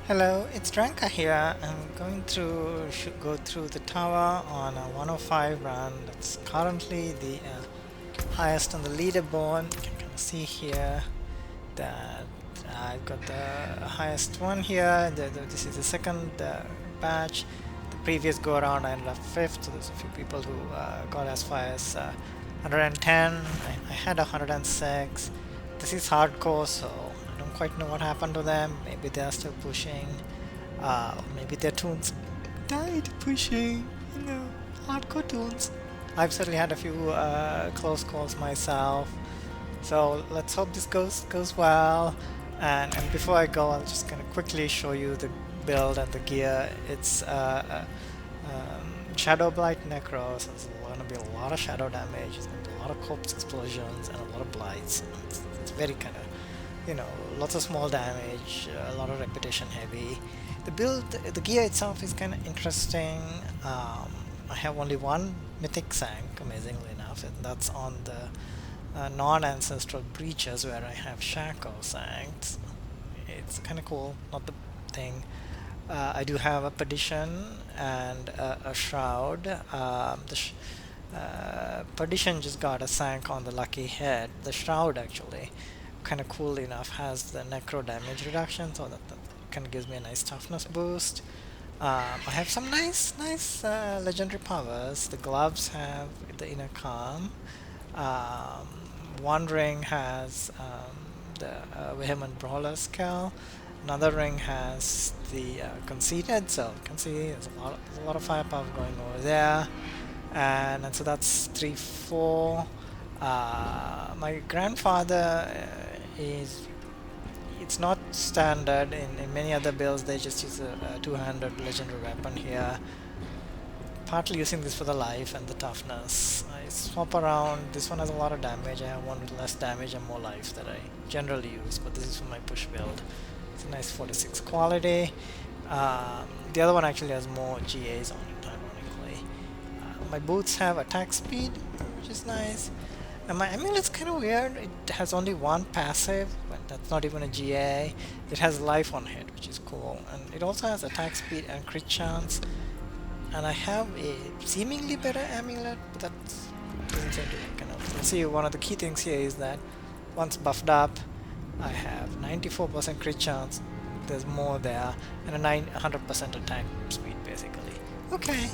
Hello, it's Dranka here. I'm going go through the tower on a 105 run. That's currently the highest on the leaderboard. You can kind of see here that I've got the highest one here. This is the second batch. The previous go around I ended up fifth, so there's a few people who got as far as 110. I had 106. This is hardcore, so I don't quite know what happened to them. Maybe they're still pushing. Maybe their toons died pushing. Hardcore toons. I've certainly had a few close calls myself. So let's hope this goes well. And before I go, I'll just kind of quickly show you the build and the gear. It's Shadowblight Necro, so there's going to be a lot of shadow damage. There's going to be a lot of corpse explosions and a lot of blights. It's very kind of, lots of small damage, a lot of repetition heavy. The gear itself is kind of interesting. I have only one mythic sank, amazingly enough, and that's on the non-ancestral breaches where I have Shaco sancts. It's kind of cool, not the thing. I do have a Perdition and a Shroud. Perdition just got a sank on the lucky head. The Shroud actually, kind of cool enough, has the Necro damage reduction, so that kind of gives me a nice toughness boost. I have some nice legendary powers. The gloves have the inner calm. One ring has the vehement brawler skill. Another ring has the conceited, so you can see there's a lot of firepower going over there. And so that's 3-4. My grandfather is, it's not standard in many other builds. They just use a two-handed legendary weapon here, partly using this for the life and the toughness. I swap around. This one has a lot of damage. I have one with less damage and more life that I generally use, but this is for my push build. It's a nice 46 quality. The other one actually has more GAs on it, ironically. My boots have attack speed, which is nice. And my amulet's kind of weird. It has only one passive, but that's not even a GA. It has life on hit, which is cool. And it also has attack speed and crit chance. And I have a seemingly better amulet, but that doesn't seem to be kind of... Let's see, one of the key things here is that once buffed up, I have 94% crit chance. There's more there, and a 100% attack speed, basically. Okay.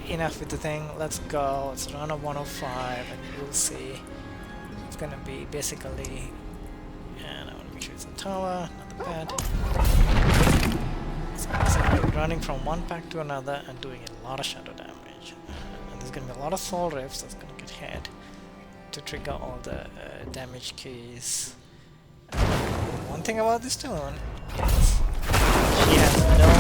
Enough with the thing. Let's go. Let's run a 105, and you'll see. It's gonna be basically... And I want to make sure it's a tower, not the pad. So basically running from one pack to another and doing a lot of shadow damage. And there's gonna be a lot of soul rifts that's gonna get hit to trigger all the damage keys. One thing about this toon is she has no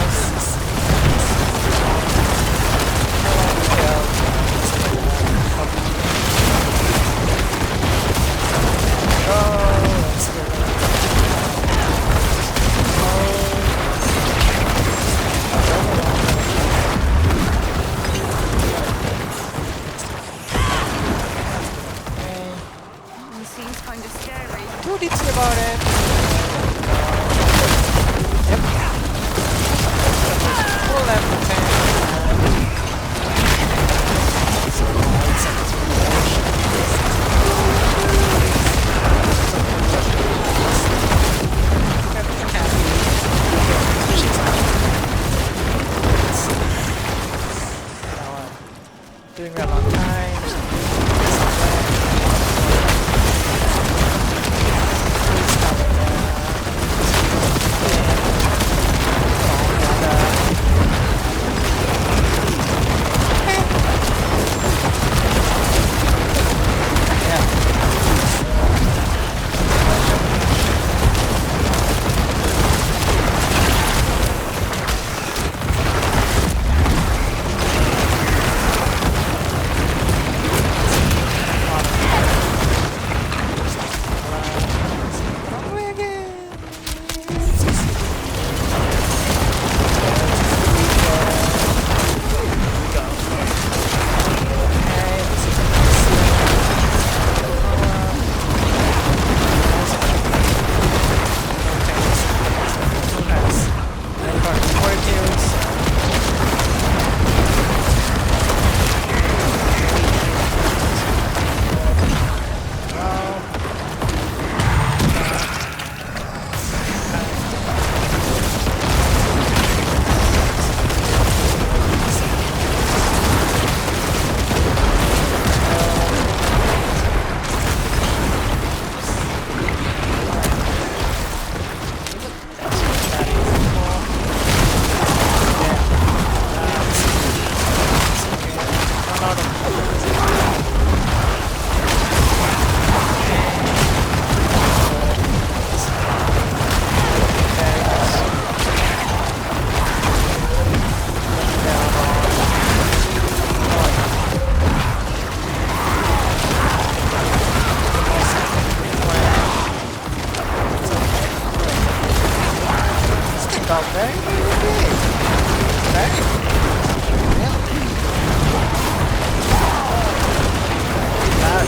Seems kind of scary. too ditzy about it. Yep. Pull everything. Doing that on time. are very, very big. Very big. Really. Bad.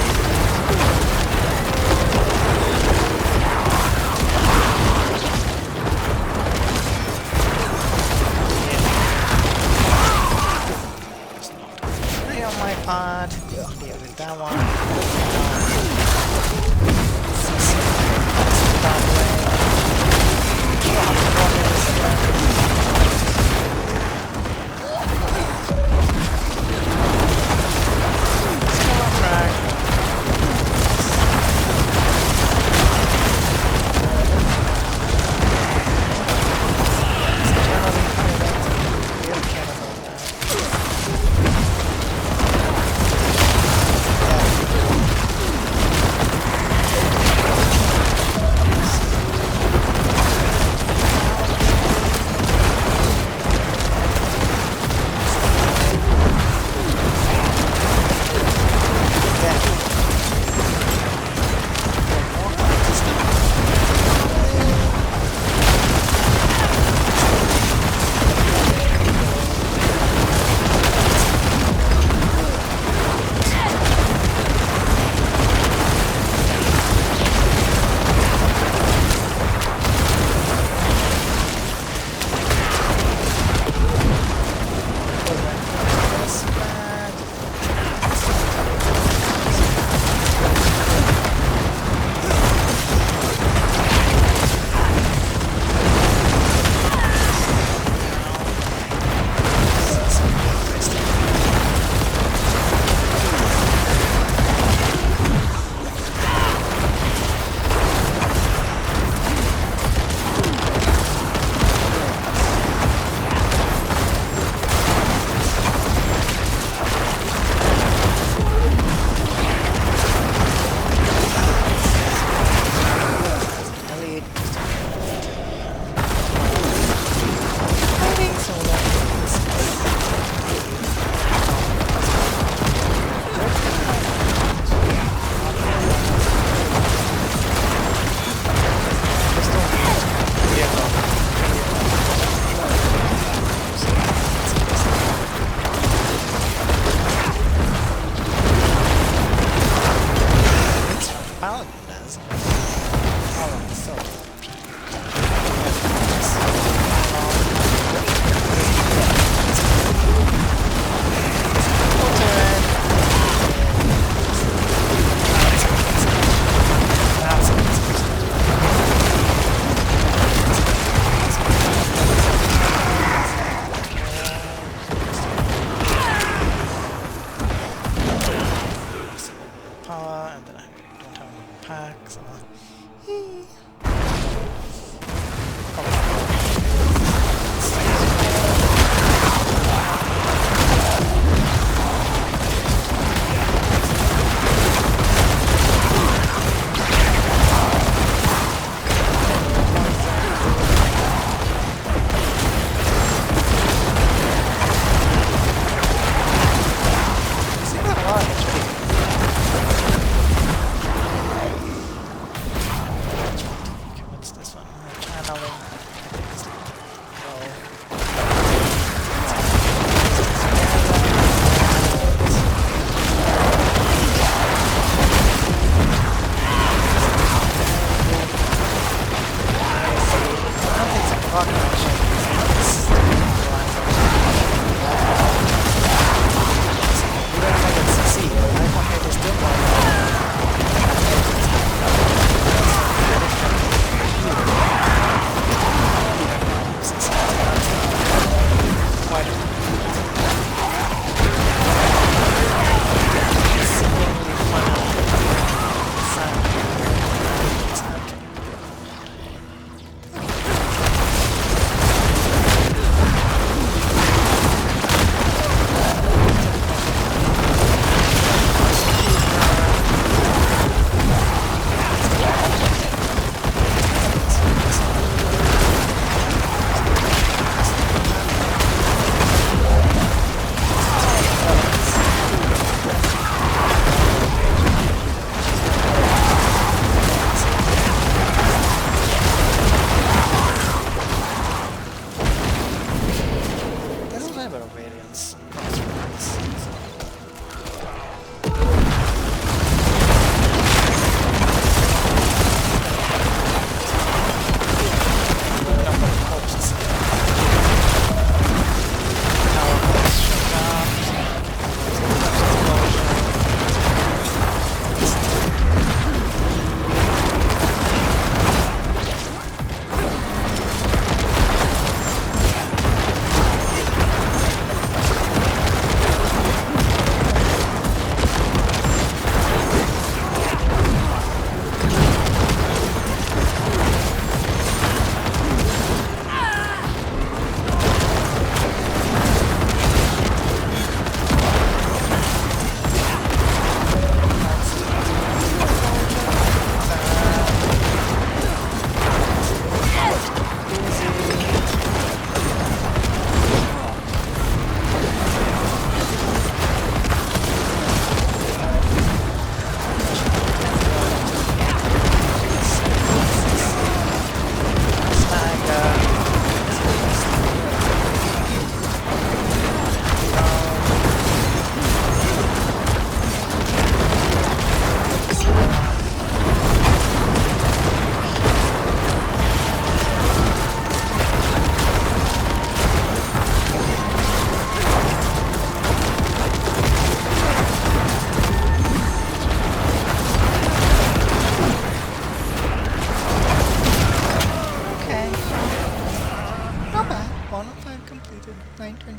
On my part, deal with that one. That Still on track.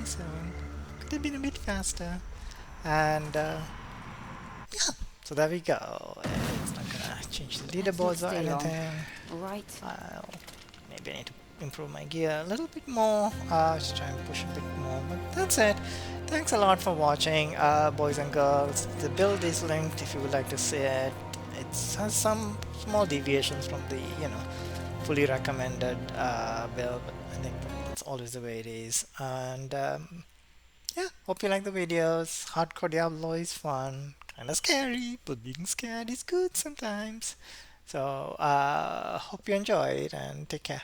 soon. Could have been a bit faster. And yeah, so there we go. It's not gonna change the Let's not leaderboards or stay long. anything. All right. I'll maybe I need to improve my gear a little bit more. Just try and push a bit more. But that's it. Thanks a lot for watching, boys and girls. The build is linked if you would like to see it. It has some small deviations from the fully recommended build, but I think that's always the way it is. And yeah, hope you like the videos. Hardcore Diablo is fun, kind of scary, but being scared is good sometimes. So hope you enjoy it and take care.